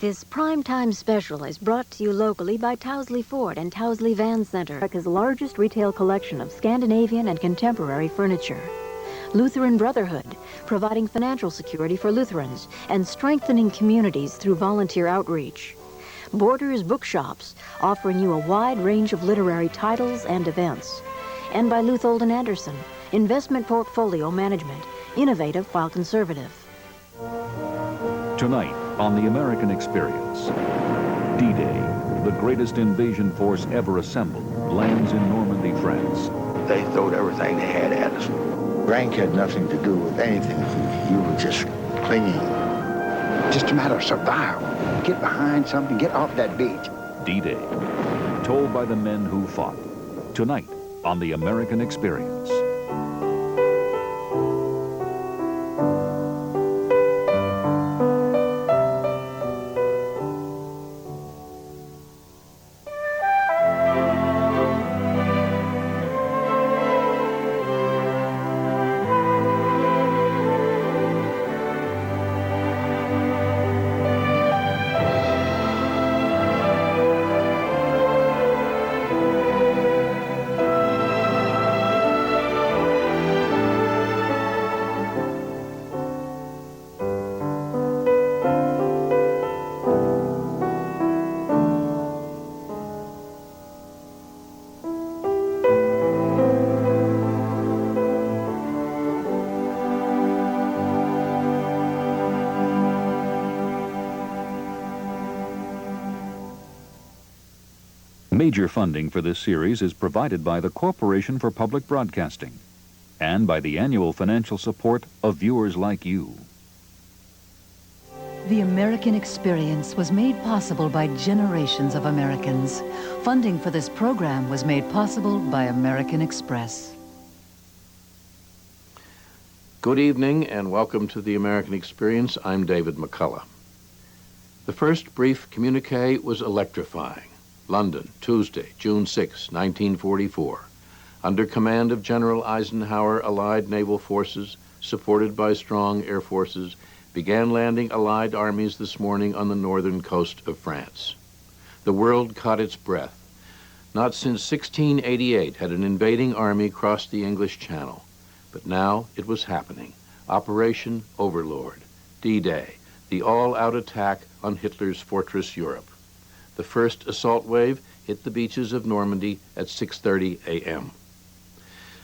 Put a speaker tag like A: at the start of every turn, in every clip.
A: This primetime special is brought to you locally by Towsley Ford and Towsley Van Center, America's largest retail collection of Scandinavian and contemporary furniture. Lutheran Brotherhood, providing financial security for Lutherans and strengthening communities through volunteer outreach. Borders Bookshops, offering you a wide range of literary titles and events. And by Luthold and Anderson, investment portfolio management, innovative while conservative.
B: Tonight on The American Experience, D-Day, the greatest invasion force ever assembled, lands in Normandy, France.
C: They throwed everything they had at us.
D: Rank had nothing to do with anything. You were just clinging.
E: Just a matter of survival. Get behind something, get off that beach.
B: D-Day, told by the men who fought. Tonight on The American Experience. Major funding for this series is provided by the Corporation for Public Broadcasting and by the annual financial support of viewers like you.
F: The American Experience was made possible by generations of Americans. Funding for this program was made possible by American Express.
G: Good evening and welcome to the American Experience. I'm David McCullough. The first brief communique was electrifying. London, Tuesday, June 6, 1944. Under command of General Eisenhower, Allied naval forces, supported by strong air forces, began landing Allied armies this morning on the northern coast of France. The world caught its breath. Not since 1688 had an invading army crossed the English Channel. But now it was happening. Operation Overlord, D-Day, the all-out attack on Hitler's fortress Europe. The first assault wave hit the beaches of Normandy at 6:30 a.m.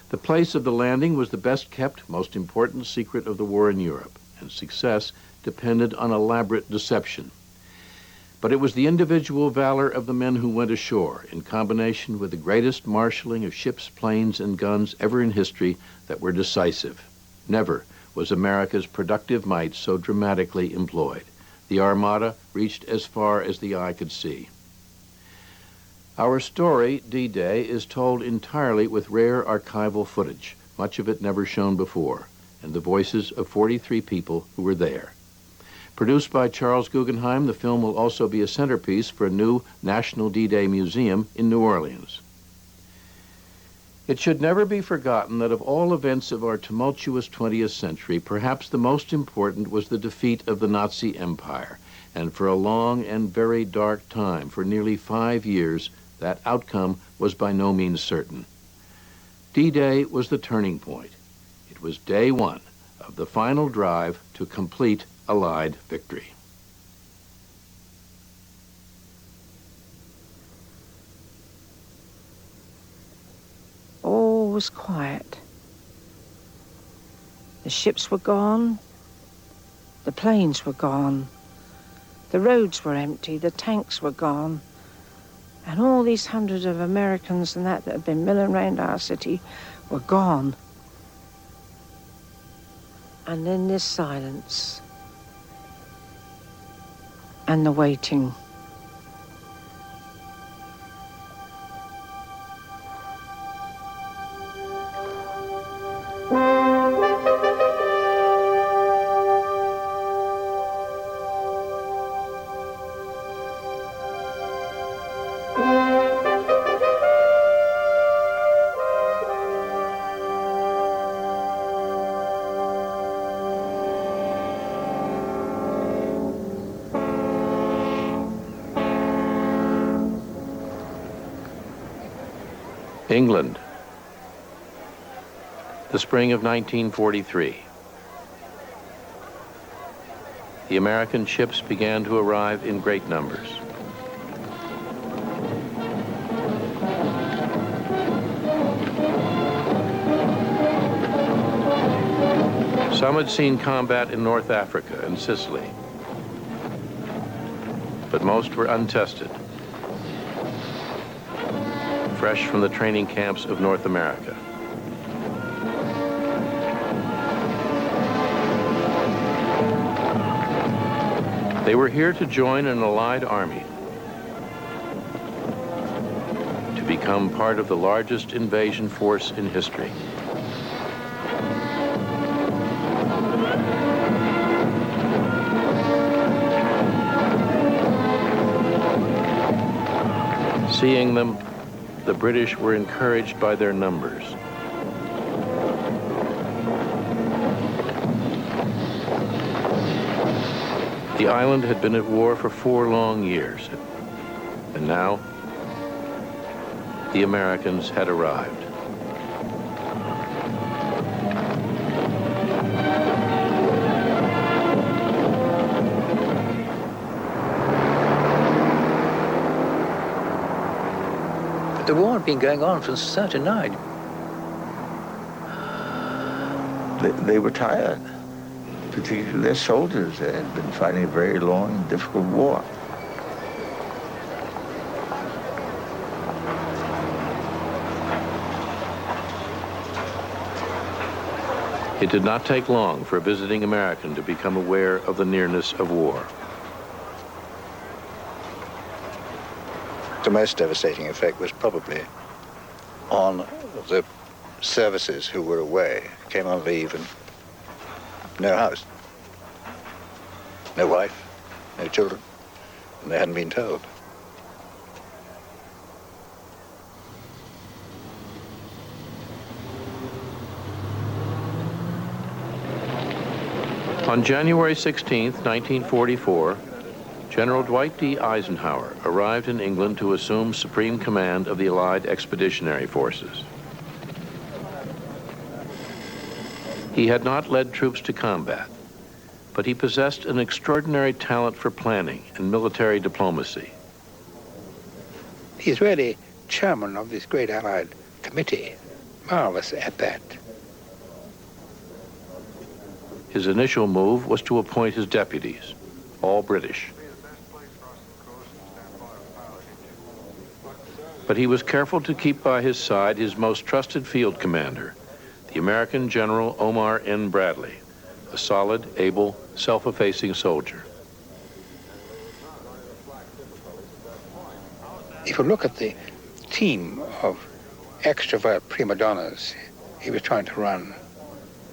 G: The place of the landing was the best-kept, most important secret of the war in Europe, and success depended on elaborate deception. But it was the individual valor of the men who went ashore, in combination with the greatest marshaling of ships, planes, and guns ever in history, that were decisive. Never was America's productive might so dramatically employed. The Armada reached as far as the eye could see. Our story, D-Day, is told entirely with rare archival footage, much of it never shown before, and the voices of 43 people who were there. Produced by Charles Guggenheim, the film will also be a centerpiece for a new National D-Day Museum in New Orleans. It should never be forgotten that of all events of our tumultuous 20th century, perhaps the most important was the defeat of the Nazi Empire. And for a long and very dark time, for nearly 5 years, that outcome was by no means certain. D-Day was the turning point. It was day one of the final drive to complete Allied victory.
H: All was quiet. The ships were gone. The planes were gone. The roads were empty. The tanks were gone. And all these hundreds of Americans and that had been milling around our city were gone. And then this silence. And the waiting.
G: England, the spring of 1943. The American ships began to arrive in great numbers. Some had seen combat in North Africa and Sicily, but most were untested, fresh from the training camps of North America. They were here to join an allied army, to become part of the largest invasion force in history. Seeing them, the British were encouraged by their numbers. The island had been at war for 4 long years, and now the Americans had arrived.
I: The war had been going on since 1939.
D: They were tired, particularly their soldiers. They had been fighting a very long and difficult war.
G: It did not take long for a visiting American to become aware of the nearness of war.
J: The most devastating effect was probably on the services who were away, came on leave, and no house, no wife, no children, and they hadn't been told.
G: On January 16, 1944, General Dwight D. Eisenhower arrived in England to assume supreme command of the Allied Expeditionary Forces. He had not led troops to combat, but he possessed an extraordinary talent for planning and military diplomacy.
E: He's really chairman of this great Allied committee. Marvelous at that.
G: His initial move was to appoint his deputies, all British. But he was careful to keep by his side his most trusted field commander, the American General Omar N. Bradley, a solid, able, self-effacing soldier.
E: If you look at the team of extrovert prima donnas he was trying to run,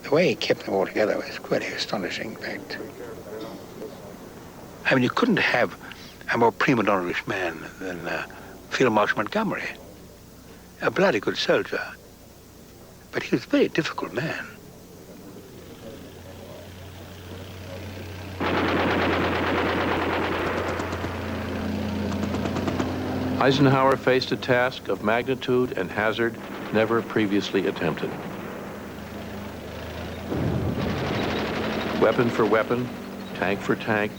E: the way he kept them all together was quite astonishing, in fact. I mean, you couldn't have a more prima donna-ish man than Field Marshal Montgomery. A bloody good soldier. But he was a very difficult man.
G: Eisenhower faced a task of magnitude and hazard never previously attempted. Weapon for weapon, tank for tank,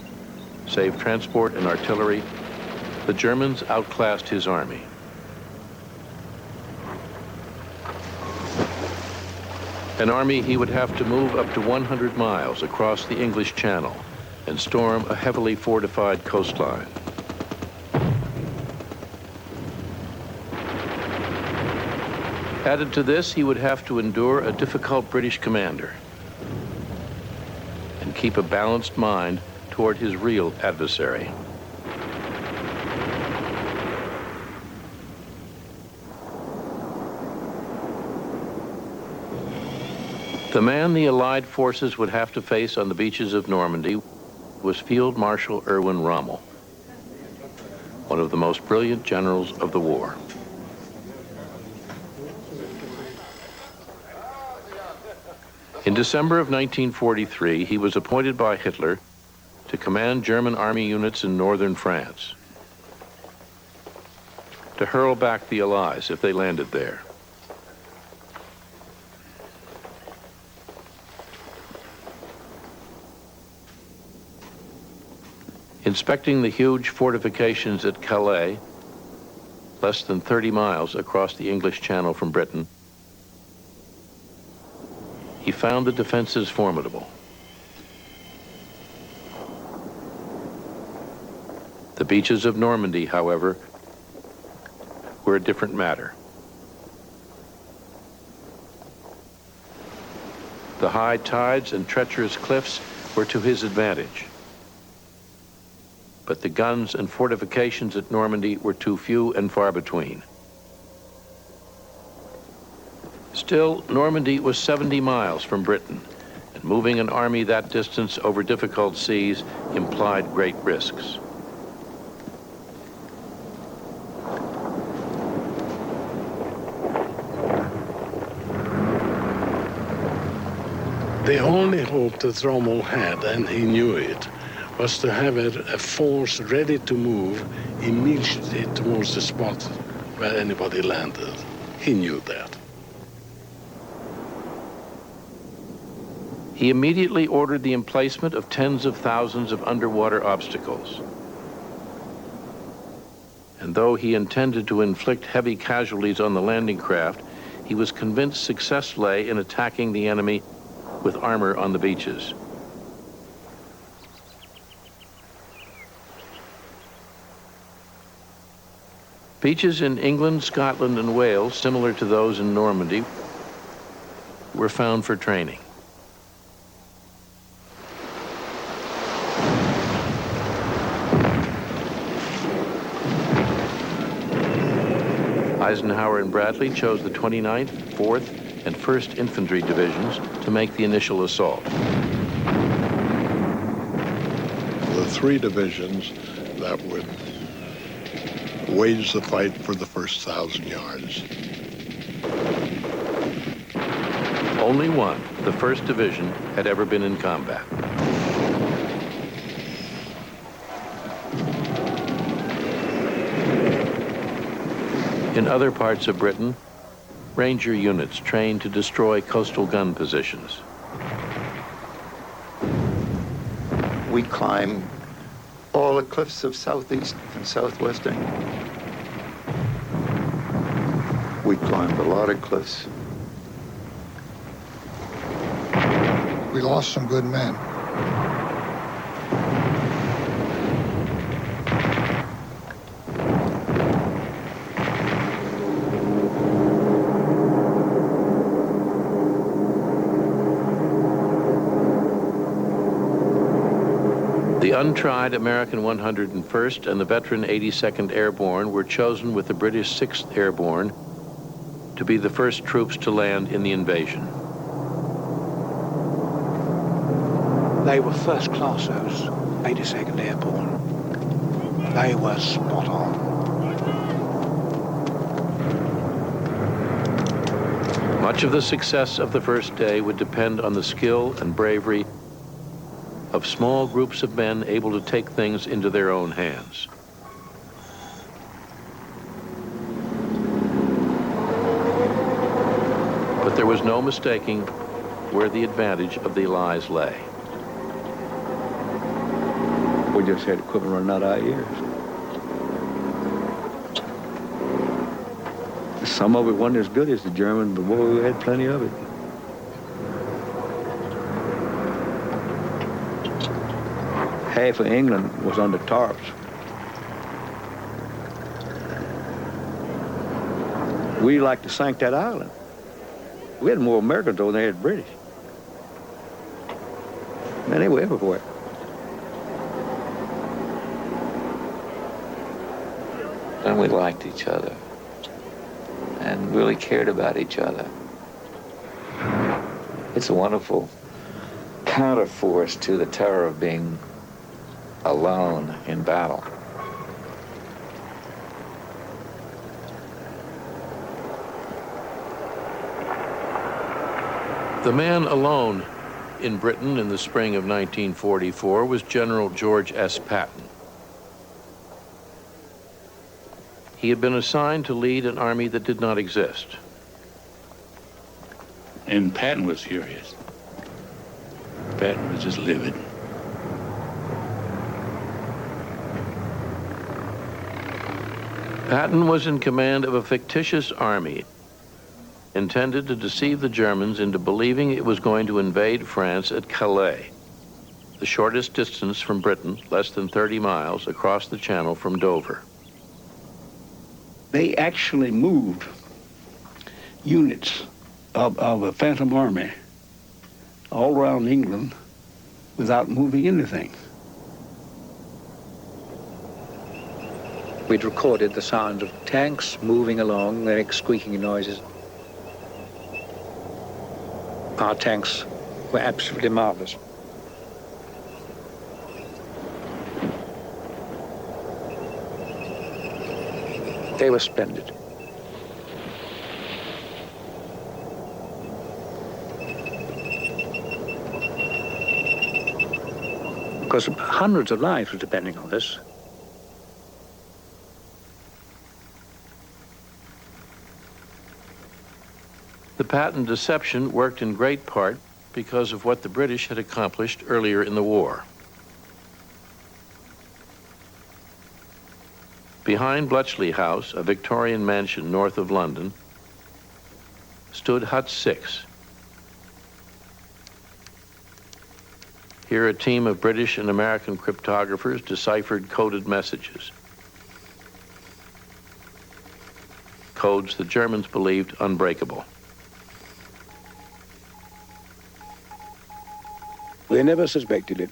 G: save transport and artillery, the Germans outclassed his army. An army he would have to move up to 100 miles across the English Channel and storm a heavily fortified coastline. Added to this, he would have to endure a difficult British commander and keep a balanced mind toward his real adversary. The man the Allied forces would have to face on the beaches of Normandy was Field Marshal Erwin Rommel, one of the most brilliant generals of the war. In December of 1943, he was appointed by Hitler to command German army units in northern France, to hurl back the Allies if they landed there. Inspecting the huge fortifications at Calais, less than 30 miles across the English Channel from Britain, he found the defenses formidable. The beaches of Normandy, however, were a different matter. The high tides and treacherous cliffs were to his advantage. But the guns and fortifications at Normandy were too few and far between. Still, Normandy was 70 miles from Britain, and moving an army that distance over difficult seas implied great risks.
K: The only hope that Rommel had, and he knew it, was to have a force ready to move immediately towards the spot where anybody landed. He knew that.
G: He immediately ordered the emplacement of tens of thousands of underwater obstacles. And though he intended to inflict heavy casualties on the landing craft, he was convinced success lay in attacking the enemy with armor on the beaches. Beaches in England, Scotland, and Wales, similar to those in Normandy, were found for training. Eisenhower and Bradley chose the 29th, 4th, and 1st Infantry Divisions to make the initial assault.
K: The three divisions that would wage the fight for the first 1,000 yards.
G: Only one, the 1st Division, had ever been in combat. In other parts of Britain, Ranger units trained to destroy coastal gun positions.
D: We climbed all the cliffs of southeast and southwest England. We climbed a lot of cliffs.
L: We lost some good men.
G: The untried American 101st and the veteran 82nd Airborne were chosen with the British 6th Airborne to be the first troops to land in the invasion.
E: They were first class, those 82nd Airborne. They were spot on.
G: Much of the success of the first day would depend on the skill and bravery of small groups of men able to take things into their own hands. But there was no mistaking where the advantage of the Allies lay.
C: We just had equipment running out of our ears. Some of it wasn't as good as the German, but boy, we had plenty of it. Half of England was under tarps. We like to sink that island. We had more Americans over than they had British. Man, they were everywhere.
M: And we liked each other and really cared about each other. It's a wonderful counterforce to the terror of being alone in battle.
G: The man alone in Britain in the spring of 1944 was General George S. Patton. He had been assigned to lead an army that did not exist.
N: And Patton was furious. Patton was just livid.
G: Patton was in command of a fictitious army intended to deceive the Germans into believing it was going to invade France at Calais, the shortest distance from Britain, less than 30 miles, across the Channel from Dover.
O: They actually moved units of a Phantom Army all around England without moving anything.
I: We'd recorded the sound of tanks moving along, their squeaking noises. Our tanks were absolutely marvelous. They were splendid. Because hundreds of lives were depending on this.
G: The Patton deception worked in great part because of what the British had accomplished earlier in the war. Behind Bletchley House, a Victorian mansion north of London, stood Hut 6. Here a team of British and American cryptographers deciphered coded messages. Codes the Germans believed unbreakable.
O: They never suspected it.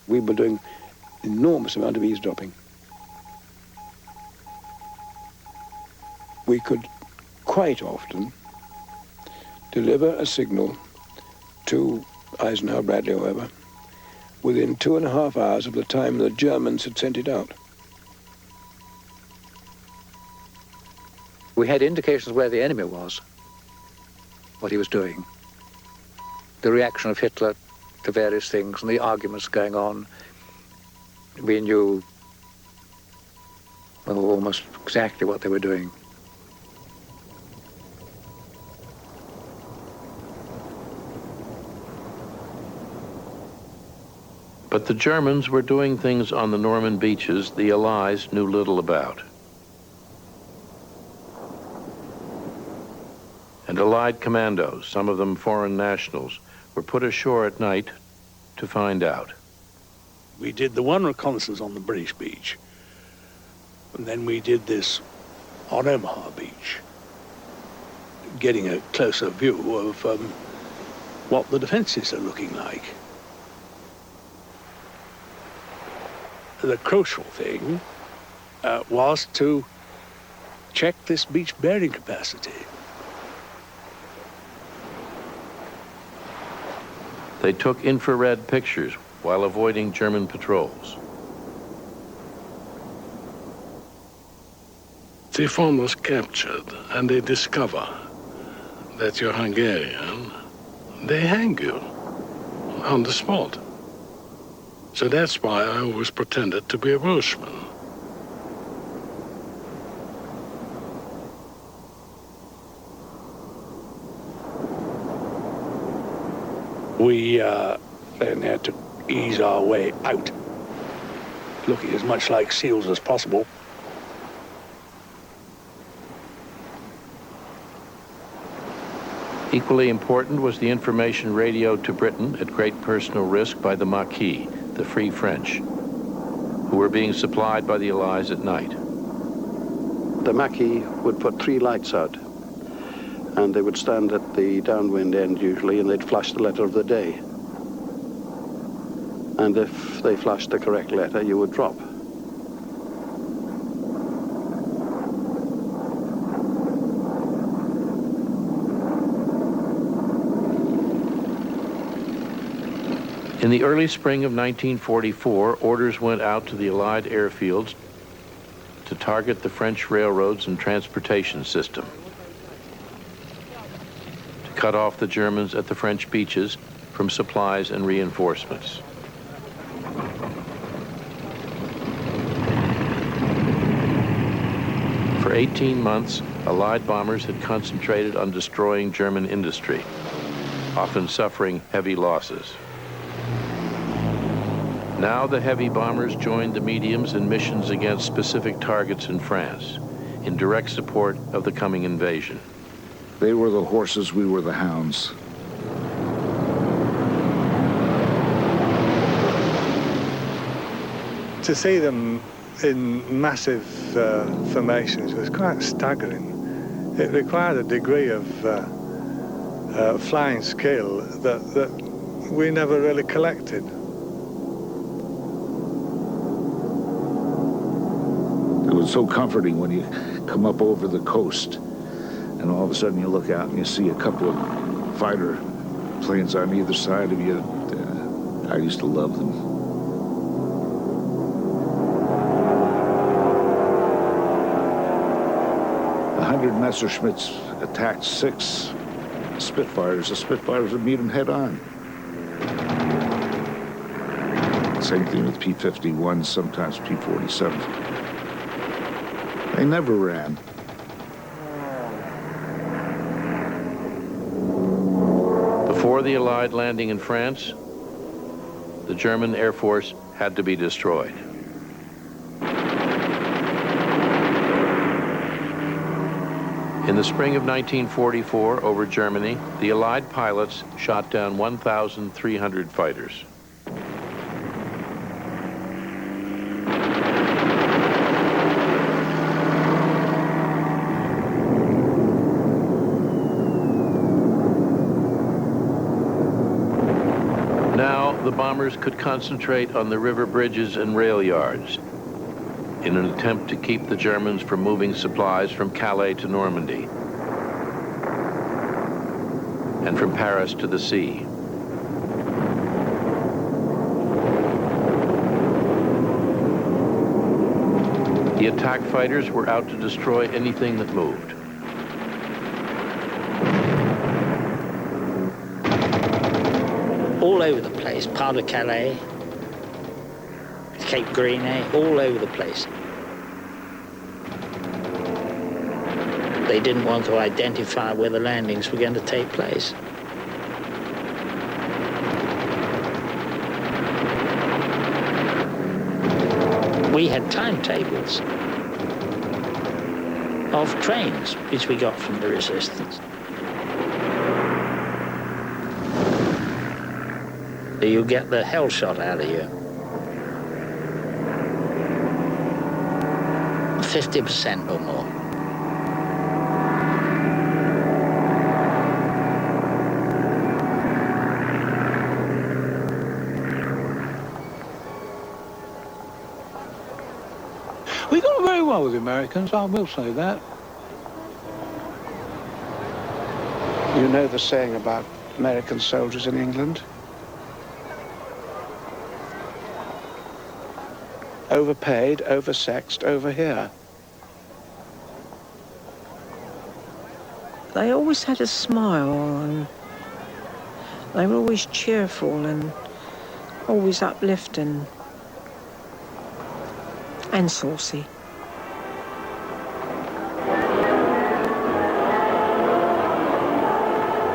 O: We were doing enormous amount of eavesdropping. We could quite often deliver a signal to Eisenhower, Bradley, or whoever, within 2.5 hours of the time the Germans had sent it out.
I: We had indications where the enemy was, what he was doing, the reaction of Hitler to various things and the arguments going on. We knew, well, almost exactly what they were doing.
G: But the Germans were doing things on the Norman beaches the Allies knew little about. And Allied commandos, some of them foreign nationals, were put ashore at night to find out.
K: We did the one reconnaissance on the British beach, and then we did this on Omaha Beach, getting a closer view of what the defenses are looking like. The crucial thing was to check this beach bearing capacity.
G: They took infrared pictures while avoiding German patrols.
K: If one was captured and they discover that you're Hungarian, they hang you on the spot. So that's why I always pretended to be a Welshman. We then had to ease our way out, looking as much like seals as possible.
G: Equally important was the information radioed to Britain at great personal risk by the Maquis, the Free French, who were being supplied by the Allies at night.
C: The Maquis would put 3 lights out, and they would stand at the downwind end usually, and they'd flash the letter of the day. And if they flashed the correct letter, you would drop.
G: In the early spring of 1944, orders went out to the Allied airfields to target the French railroads and transportation system, to cut off the Germans at the French beaches from supplies and reinforcements. For 18 months, Allied bombers had concentrated on destroying German industry, often suffering heavy losses. Now the heavy bombers joined the mediums in missions against specific targets in France, in direct support of the coming invasion.
P: They were the horses, we were the hounds.
Q: To see them in massive formations was quite staggering. It required a degree of flying skill that we never really collected.
P: It was so comforting when you come up over the coast and all of a sudden you look out and you see a couple of fighter planes on either side of you. I used to love them. 100 Messerschmitts attacked 6 Spitfires. The Spitfires would meet them head on. Same thing with P-51, sometimes P-47. They never ran.
G: Before the Allied landing in France, the German Air Force had to be destroyed. In the spring of 1944, over Germany, the Allied pilots shot down 1,300 fighters. Now, the bombers could concentrate on the river bridges and rail yards in an attempt to keep the Germans from moving supplies from Calais to Normandy and from Paris to the sea. The attack fighters were out to destroy anything that moved.
R: All over the place, part of Calais, Cape Grenay, all over the place. They didn't want to identify where the landings were going to take place. We had timetables of trains which we got from the resistance. You get the hell shot out of you. 50% or more.
Q: We got on very well with the Americans, I will say that.
L: You know the saying about American soldiers in England? Overpaid, oversexed, over here.
H: They always had a smile, and they were always cheerful and always uplifting and saucy.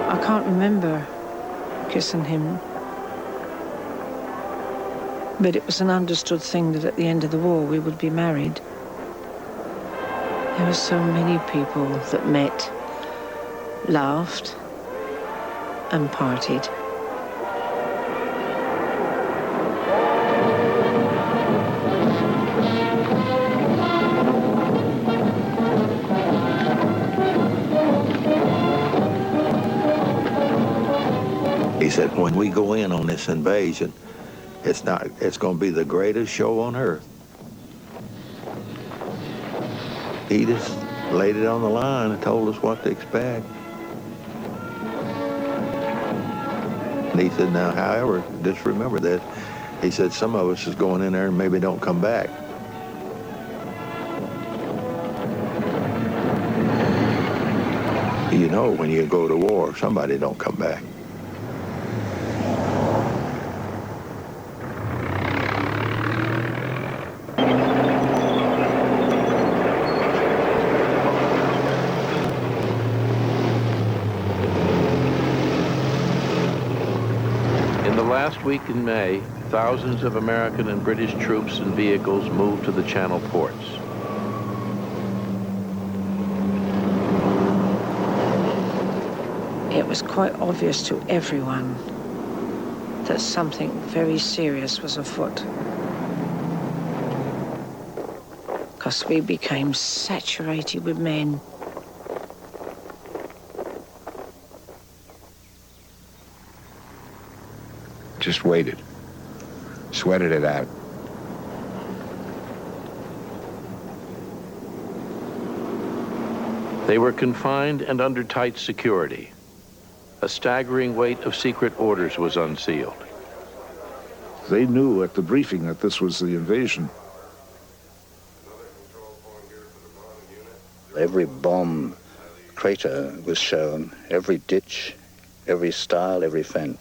H: I can't remember kissing him, but it was an understood thing that at the end of the war we would be married. There were so many people that met, laughed, and partied.
J: He said, when we go in on this invasion, it's going to be the greatest show on earth. He just laid it on the line and told us what to expect. And he said, now, however, just remember this. He said, some of us is going in there and maybe don't come back. You know, when you go to war, somebody don't come back.
G: Last week in May, thousands of American and British troops and vehicles moved to the Channel ports.
H: It was quite obvious to everyone that something very serious was afoot, because we became saturated with men.
D: Just waited, sweated it out.
G: They were confined and under tight security. A staggering weight of secret orders was unsealed.
P: They knew at the briefing that this was the invasion.
J: Every bomb crater was shown, every ditch, every stile, every fence.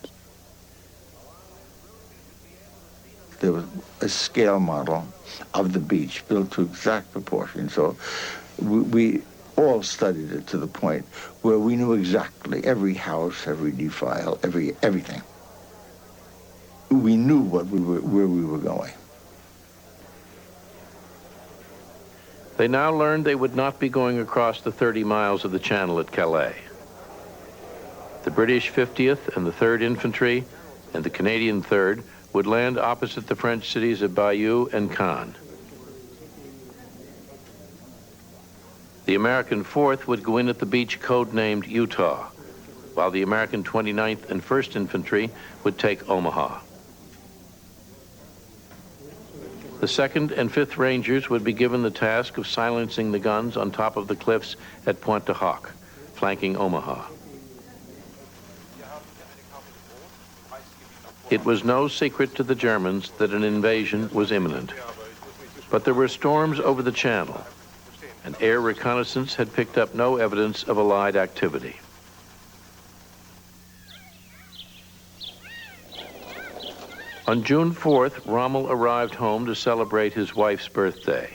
D: There was a scale model of the beach built to exact proportion. So we all studied it to the point where we knew exactly every house, every defile, everything. We knew where we were going.
G: They now learned they would not be going across the 30 miles of the channel at Calais. The British 50th and the 3rd Infantry and the Canadian 3rd would land opposite the French cities of Bayeux and Caen. The American 4th would go in at the beach codenamed Utah, while the American 29th and 1st Infantry would take Omaha. The 2nd and 5th Rangers would be given the task of silencing the guns on top of the cliffs at Pointe du Hoc, flanking Omaha. It was no secret to the Germans that an invasion was imminent, but there were storms over the channel, and air reconnaissance had picked up no evidence of Allied activity. On June 4th, Rommel arrived home to celebrate his wife's birthday.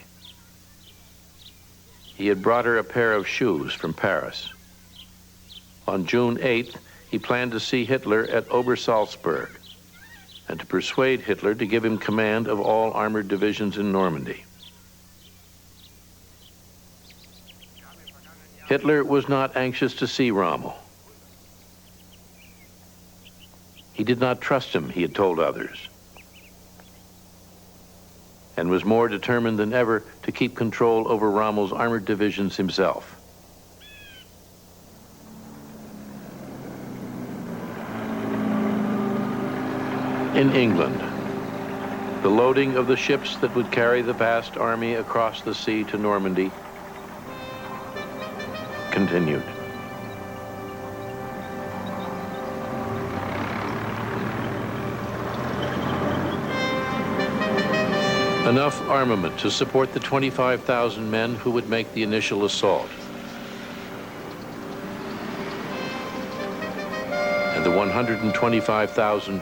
G: He had brought her a pair of shoes from Paris. On June 8th, he planned to see Hitler at Obersalzberg and to persuade Hitler to give him command of all armored divisions in Normandy. Hitler was not anxious to see Rommel. He did not trust him, he had told others, and was more determined than ever to keep control over Rommel's armored divisions himself. In England, the loading of the ships that would carry the vast army across the sea to Normandy continued. Enough armament to support the 25,000 men who would make the initial assault, and the 125,000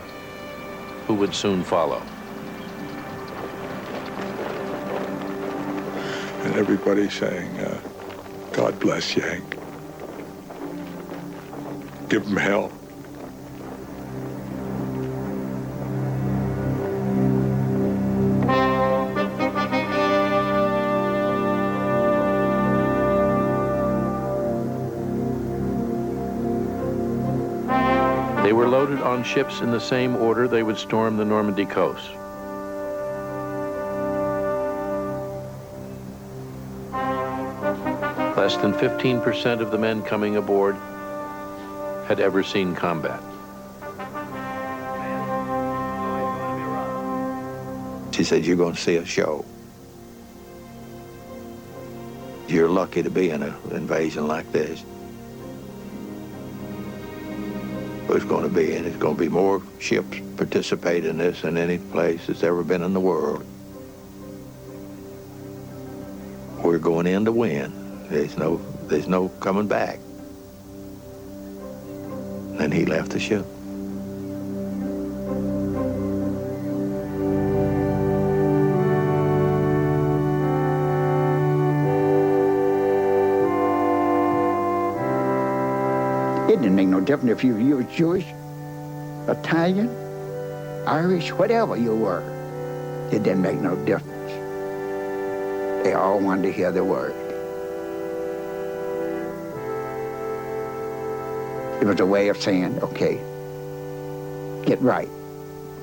G: who would soon follow.
O: And everybody saying, God bless Yank. Give him hell.
G: They were loaded on ships in the same order they would storm the Normandy coast. Less than 15% of the men coming aboard had ever seen combat.
D: She said, you're going to see a show. You're lucky to be in an invasion like this. It's going to be, and it's going to be more ships participate in this than any place that's ever been in the world. We're going in to win. There's no coming back. And he left the ship.
S: It didn't make no difference if you were Jewish, Italian, Irish, whatever you were. It didn't make no difference. They all wanted to hear the word. It was a way of saying, okay, get right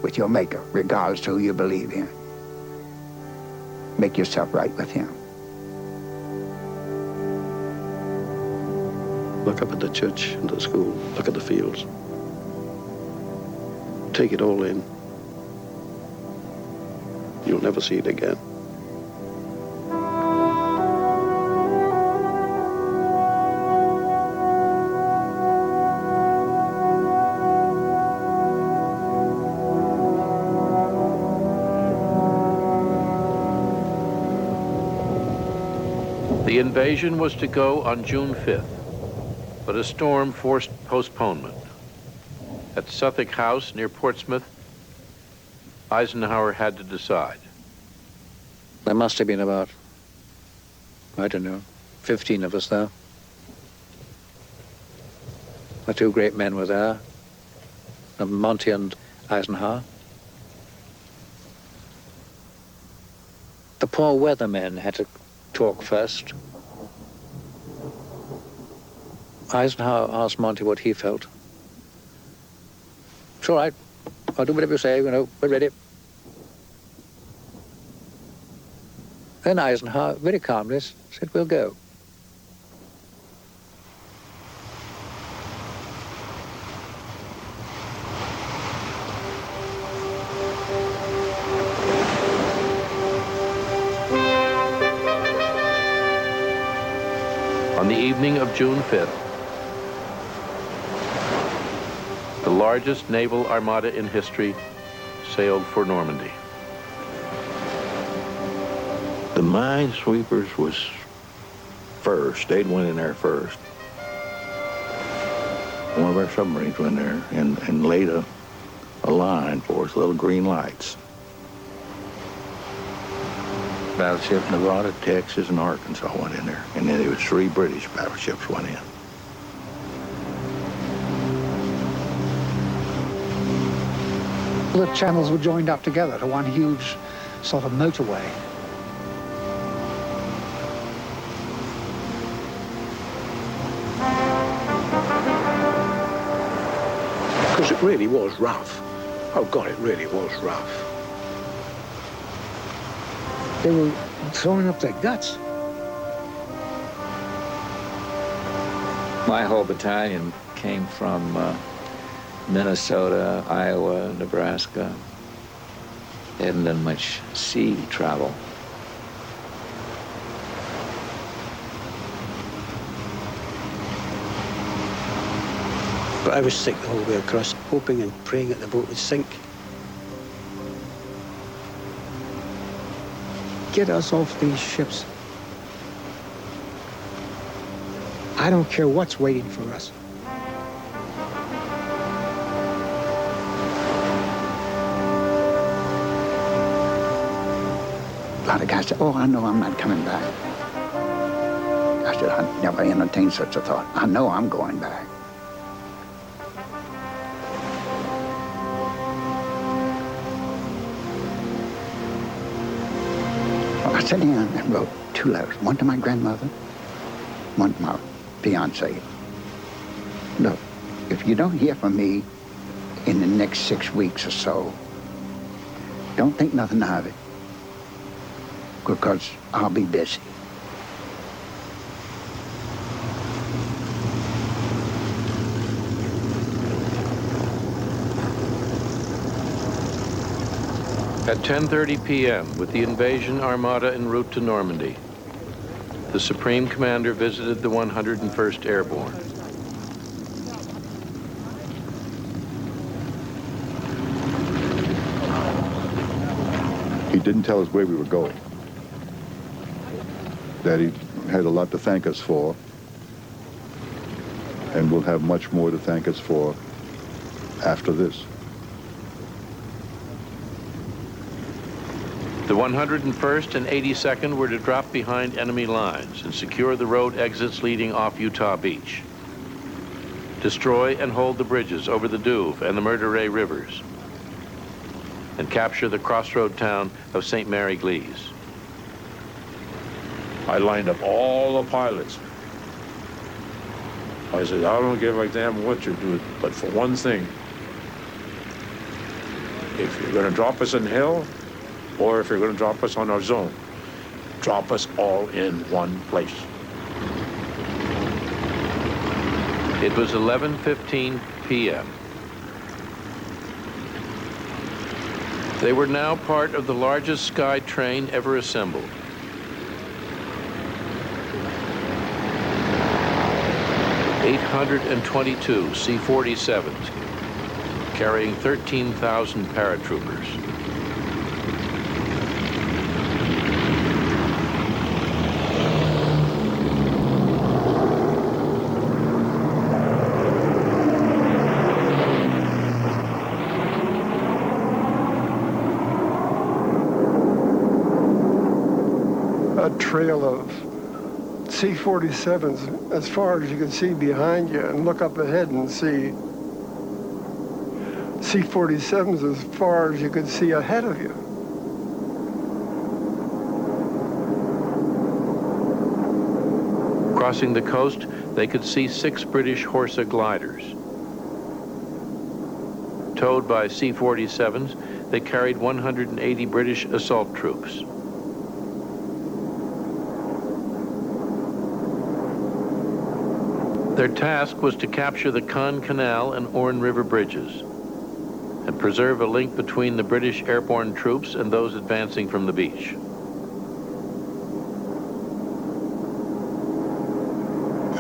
S: with your Maker, regardless of who you believe in. Make yourself right with him.
C: Look up at the church and the school. Look at the fields. Take it all in. You'll never see it again.
G: The invasion was to go on June 5th, but a storm forced postponement. At Suffolk House near Portsmouth, Eisenhower had to decide.
I: There must have been about, I don't know, 15 of us there. The two great men were there, Monty and Eisenhower. The poor weathermen had to talk first. Eisenhower asked Monty what he felt. It's all right. I'll do whatever you say, we're ready. Then Eisenhower, very calmly, said, we'll go.
G: On the evening of June 5th, the largest naval armada in history sailed for Normandy.
D: The minesweepers was first. They'd went in there first. One of our submarines went there and laid a line for us, little green lights. Battleship Nevada, Texas, and Arkansas went in there. And then there was 3 British battleships went in.
T: The channels were joined up together to one huge sort of motorway.
O: Because it really was rough. Oh God, it really was rough.
T: They were throwing up their guts.
M: My whole battalion came from Minnesota, Iowa, Nebraska. They hadn't done much sea travel.
L: But I was sick the whole way across, hoping and praying that the boat would sink.
T: Get us off these ships. I don't care what's waiting for us.
S: A lot of guys said, oh, I know I'm not coming back. I said, I never entertained such a thought. I know I'm going back. Well, I sat down and wrote 2 letters, one to my grandmother, one to my fiancée. Look, if you don't hear from me in the next 6 weeks or so, don't think nothing of it, because I'll be busy.
G: At 10:30 p.m., with the invasion armada en route to Normandy, the Supreme Commander visited the 101st Airborne.
U: He didn't tell us where we were going, that he had a lot to thank us for, and will have much more to thank us for after this.
G: The 101st and 82nd were to drop behind enemy lines and secure the road exits leading off Utah Beach, destroy and hold the bridges over the Douve and the Murderay rivers, and capture the crossroad town of St. Mary Glees.
P: I lined up all the pilots. I said, I don't give a damn what you're doing, but for one thing, if you're going to drop us in hell, or if you're going to drop us on our zone, drop us all in one place.
G: It was 11:15 p.m. They were now part of the largest sky train ever assembled. (822) C-47s carrying 13,000 paratroopers.
A: A trail of C-47s as far as you can see behind you, and look up ahead and see C-47s as far as you could see ahead of you.
G: Crossing the coast, they could see 6 British Horsa gliders. Towed by C-47s, they carried 180 British assault troops. Their task was to capture the Caen Canal and Orne River bridges and preserve a link between the British airborne troops and those advancing from the beach.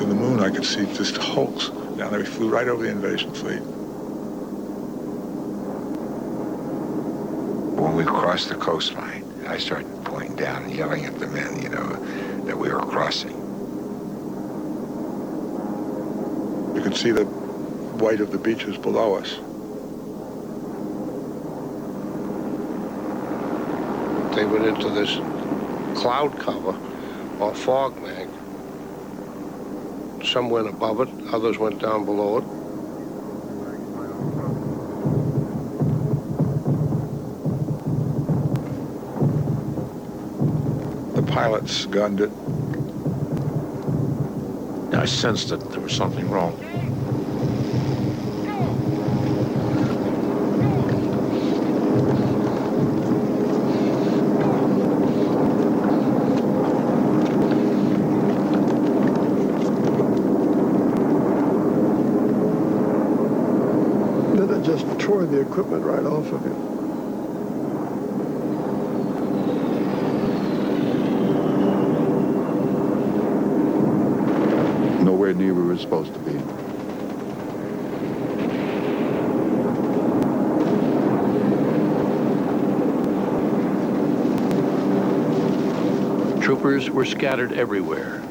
U: In the moon, I could see just hulks down there. We flew right over the invasion fleet.
D: When we crossed the coastline, I started pointing down and yelling at the men, that we were crossing.
U: You could see the white of the beaches below us.
L: They went into this cloud cover or fog bank. Some went above it, others went down below it.
U: The pilots gunned it.
P: I sensed that there was something wrong.
A: Then it just tore the equipment right off of you.
U: Nowhere near where we were supposed to be.
G: Troopers were scattered everywhere.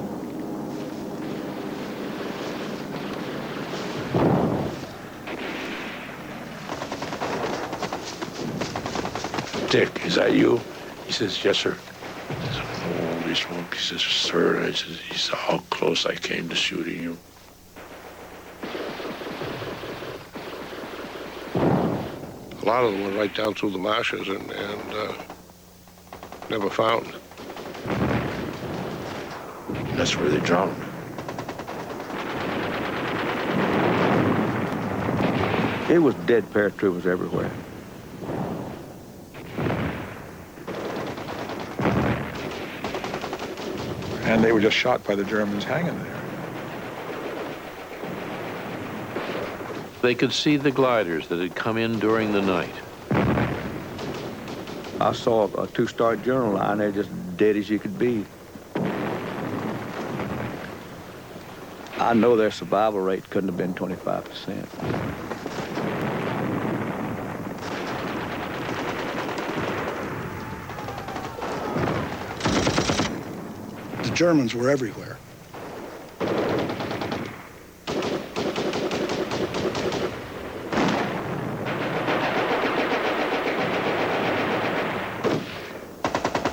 K: Dick, is that you? He says, yes, sir. I said, holy smoke. He says, sir. I said, he said, how close I came to shooting you.
L: A lot of them went right down through the marshes and never found.
P: That's where they drowned.
V: It was dead paratroopers everywhere.
U: And they were just shot by the Germans hanging there.
G: They could see the gliders that had come in during the night.
V: I saw a 2-star General line there just dead as you could be. I know their survival rate couldn't have been 25%.
A: The Germans were everywhere.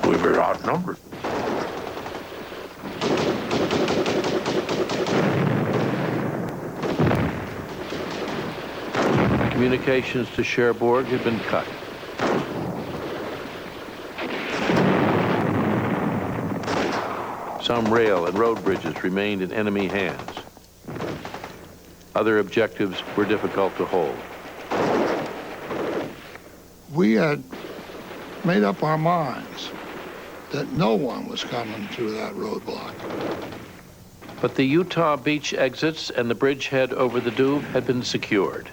P: We were outnumbered.
G: Communications to Cherbourg had been cut. Some rail and road bridges remained in enemy hands. Other objectives were difficult to hold.
A: We had made up our minds that no one was coming through that roadblock.
G: But the Utah beach exits and the bridgehead over the Douve had been secured.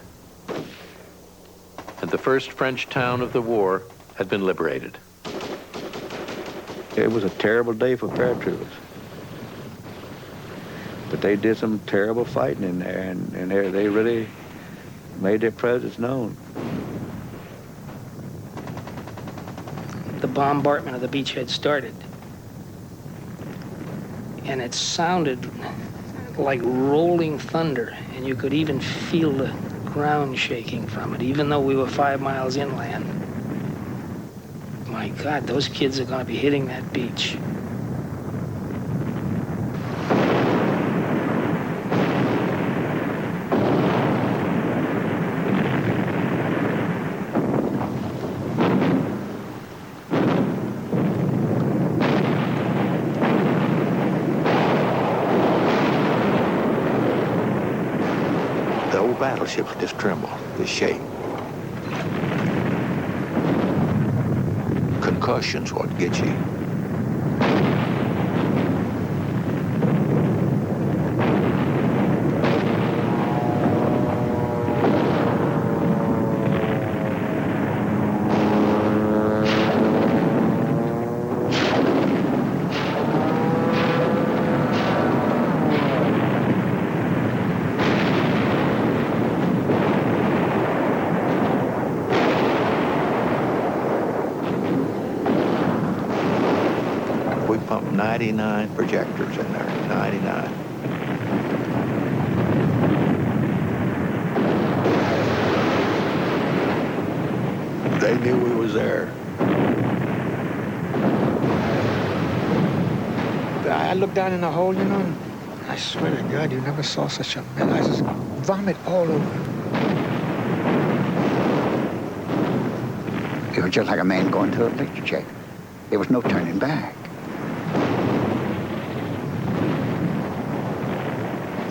G: And the first French town of the war had been liberated.
V: It was a terrible day for paratroopers. But they did some terrible fighting in there, and they really made their presence known.
R: The bombardment of the beachhead started. And it sounded like rolling thunder, and you could even feel the ground shaking from it, even though we were 5 miles inland. My God, those kids are going to be hitting that beach.
D: The old battleships just tremble, just shake. Concussion's what gets you. We pumped 99 projectors in there, 99. They knew we was there.
L: I looked down in the hole, you know, and I swear to God, you never saw such a mess. I just vomit all over.
S: It was just like a man going to a picture check. There was no turning back.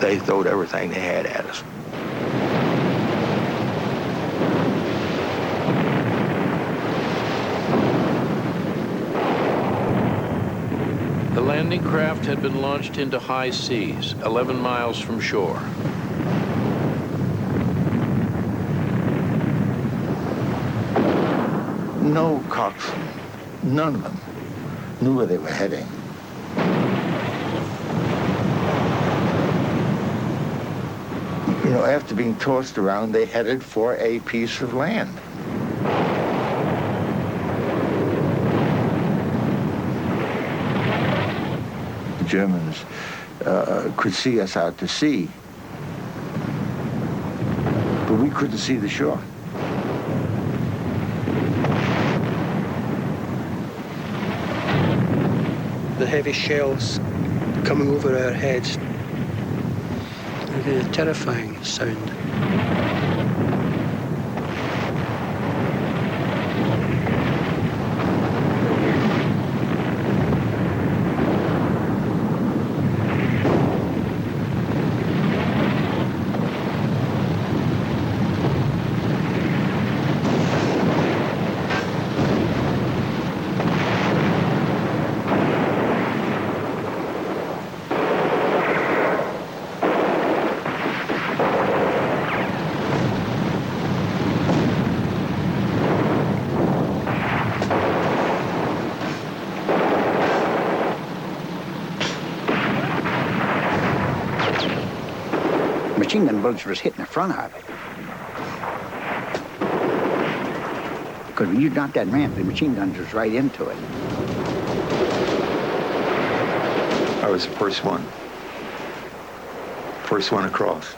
D: They throwed everything they had at us.
G: The landing craft had been launched into high seas, 11 miles from shore.
D: No coxswain, none of them knew where they were heading. You know, after being tossed around, they headed for a piece of land. The Germans could see us out to sea, but we couldn't see the shore.
L: The heavy shells coming over our heads. A terrifying sound.
S: Machine gun bullets was hitting the front of it. Because when you dropped that ramp, the machine guns was right into it.
J: I was the first one. First one across.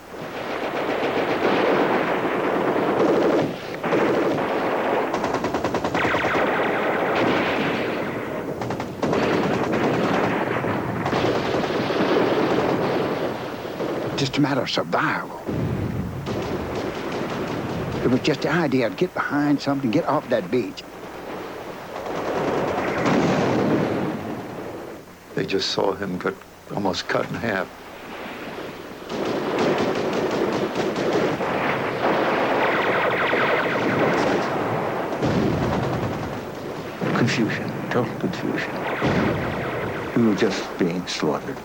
S: Just a matter of survival. It was just the idea to get behind something, get off that beach.
J: They just saw him get almost cut in half.
D: Confusion, total confusion. We were just being slaughtered.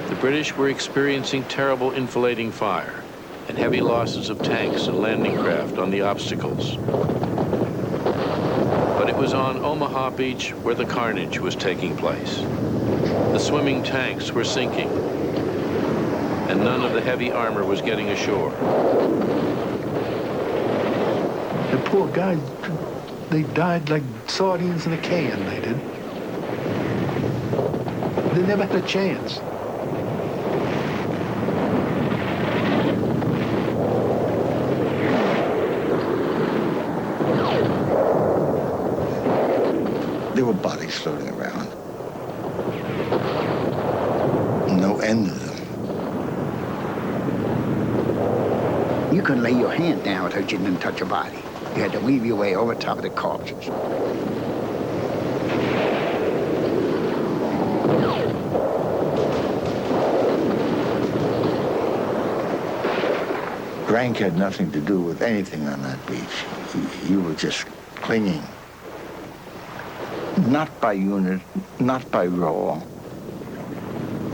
G: The British were experiencing terrible inflating fire and heavy losses of tanks and landing craft on the obstacles. But it was on Omaha Beach where the carnage was taking place. The swimming tanks were sinking, and none of the heavy armor was getting ashore.
B: The poor guys, they died like sardines in a can, they did. They never had a chance.
D: There were bodies floating around. No end of them.
S: You couldn't lay your hand down without you didn't touch a body. You had to weave your way over top of the corpses.
D: Rank had nothing to do with anything on that beach. You were just clinging. Not by unit, not by role.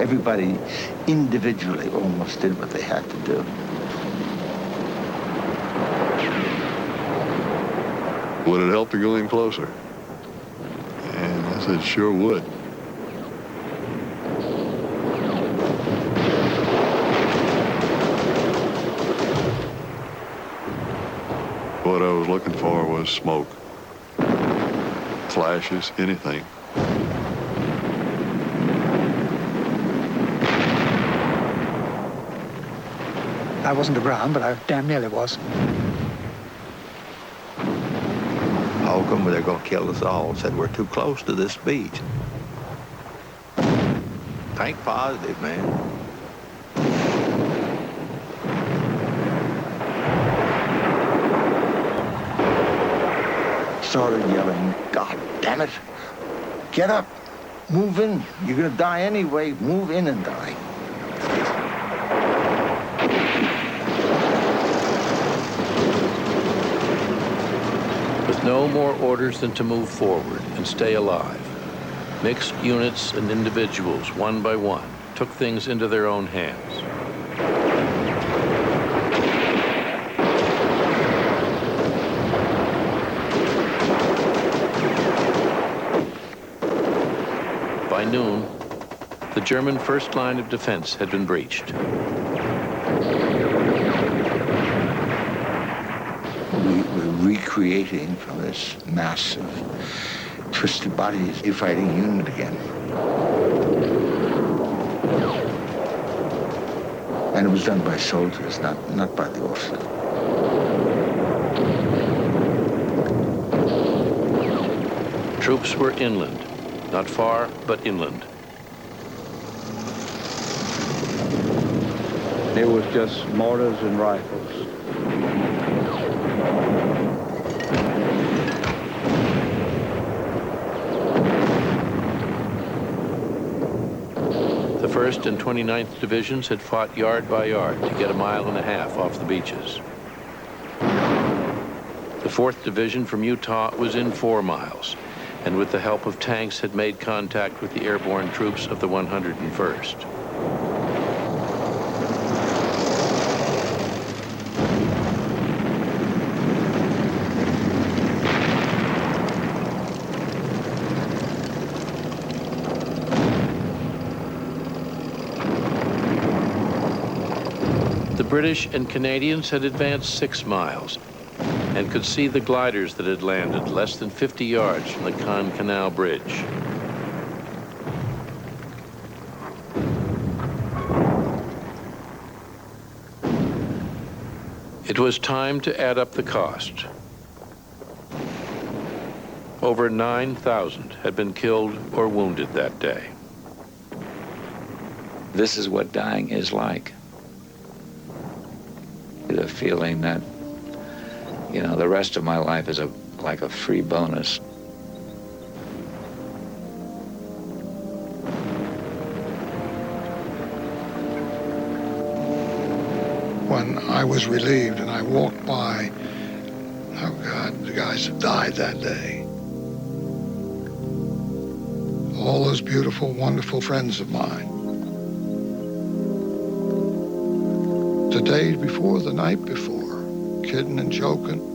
D: Everybody individually almost did what they had to do.
F: Would it help to go in closer? And I said, sure would. What I was looking for was smoke. Flashes, anything.
T: I wasn't around, but I damn nearly was.
J: How come they're going to kill us all? Said we're too close to this beach. Think positive, man.
D: Started yelling, God damn it, get up, move in. You're gonna die anyway, move in and die.
G: With no more orders than to move forward and stay alive, mixed units and individuals, one by one, took things into their own hands. By noon, the German first line of defense had been breached.
D: We were recreating from this mass of twisted bodies a fighting unit again. And it was done by soldiers, not by the officers.
G: Troops were inland, not far, but inland.
V: It was just mortars and rifles.
G: The 1st and 29th Divisions had fought yard by yard to get a mile and a half off the beaches. The 4th Division from Utah was in 4 miles, and with the help of tanks had made contact with the airborne troops of the 101st. The British and Canadians had advanced 6 miles and could see the gliders that had landed less than 50 yards from the Caen Canal Bridge. It was time to add up the cost. Over 9,000 had been killed or wounded that day.
M: This is what dying is like. The feeling that, you know, the rest of my life is like a free bonus.
A: I was relieved, and I walked by, oh God, the guys that died that day. All those beautiful, wonderful friends of mine. The day before, the night before, kidding and joking.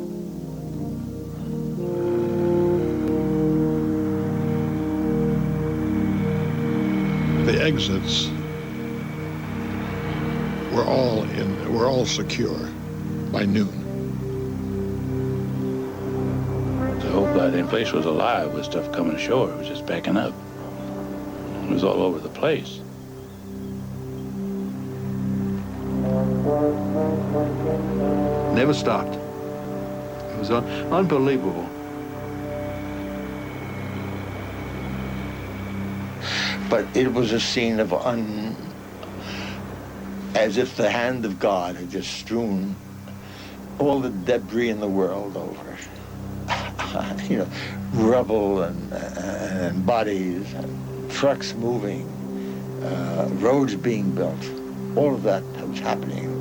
F: The exits were all secure by noon.
E: The whole goddamn place was alive with stuff coming ashore. It was just backing up. It was all over the place.
F: Never stopped. It was unbelievable.
D: But it was a scene of as if the hand of God had just strewn all the debris in the world over. You know, rubble and bodies, and trucks moving, roads being built. All of that was happening.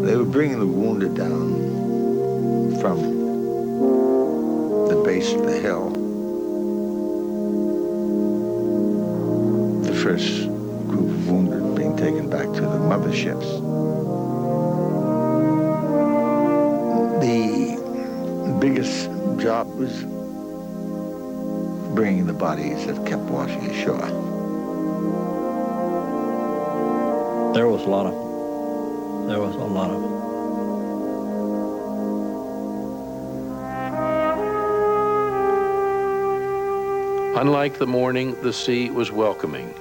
D: They were bringing the wounded down from the base of the hill. The first group of wounded being taken back to the motherships. The biggest job was bringing the bodies that kept washing ashore.
N: There was a lot of them. There was a lot of them.
G: Unlike the morning, the sea was welcoming,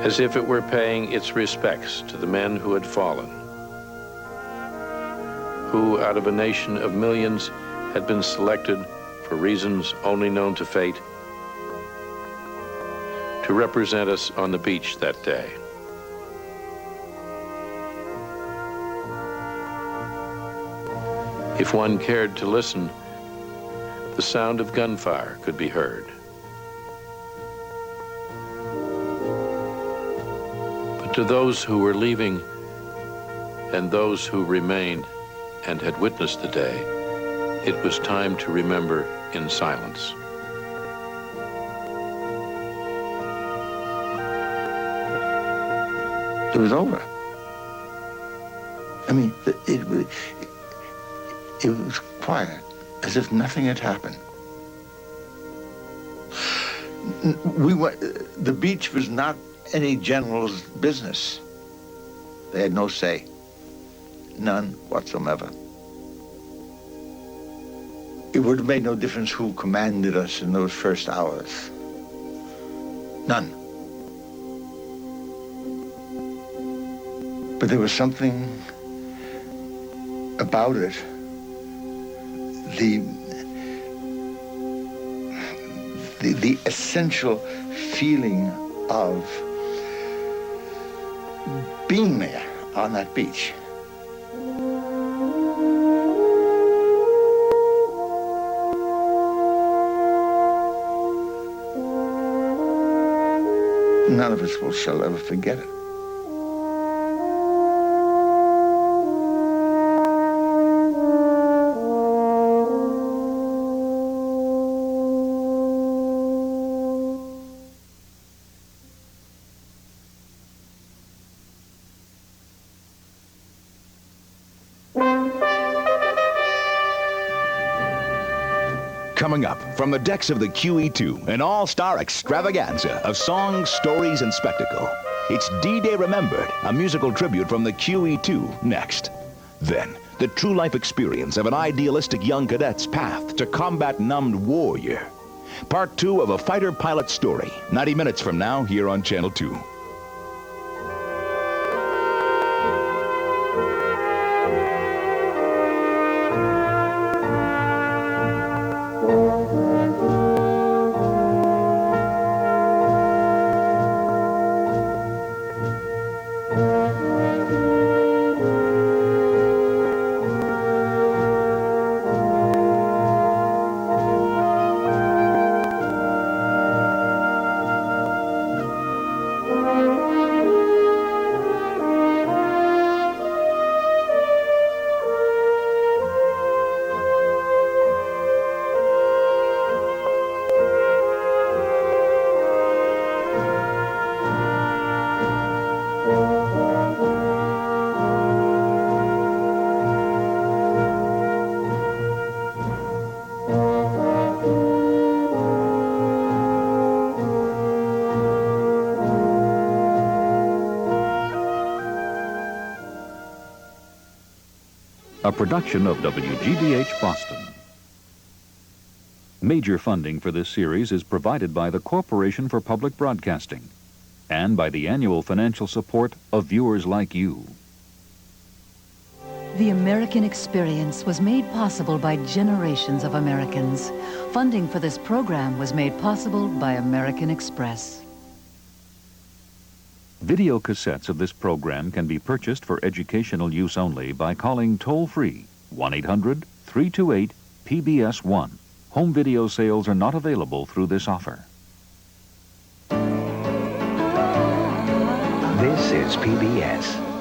G: as if it were paying its respects to the men who had fallen, who, out of a nation of millions, had been selected for reasons only known to fate, to represent us on the beach that day. If one cared to listen, the sound of gunfire could be heard. But to those who were leaving and those who remained and had witnessed the day, it was time to remember in silence.
D: It was over. I mean, it was quiet, as if nothing had happened. The beach was not any general's business. They had no say, none whatsoever. It would have made no difference who commanded us in those first hours. None. But there was something about it, the essential feeling of being there on that beach. None of us shall ever forget it.
W: Coming up from the decks of the QE2, an all-star extravaganza of songs, stories, and spectacle. It's D-Day Remembered, a musical tribute from the QE2 next. Then, the true life experience of an idealistic young cadet's path to combat-numbed warrior. Part 2 of a fighter pilot story, 90 minutes from now here on Channel 2.
C: a production of WGBH Boston. Major funding for this series is provided by the Corporation for Public Broadcasting and by the annual financial support of viewers like you.
H: The American Experience was made possible by generations of Americans. Funding for this program was made possible by American Express.
C: Video cassettes of this program can be purchased for educational use only by calling toll-free 1-800-328-PBS1. Home video sales are not available through this offer.
Q: This is PBS.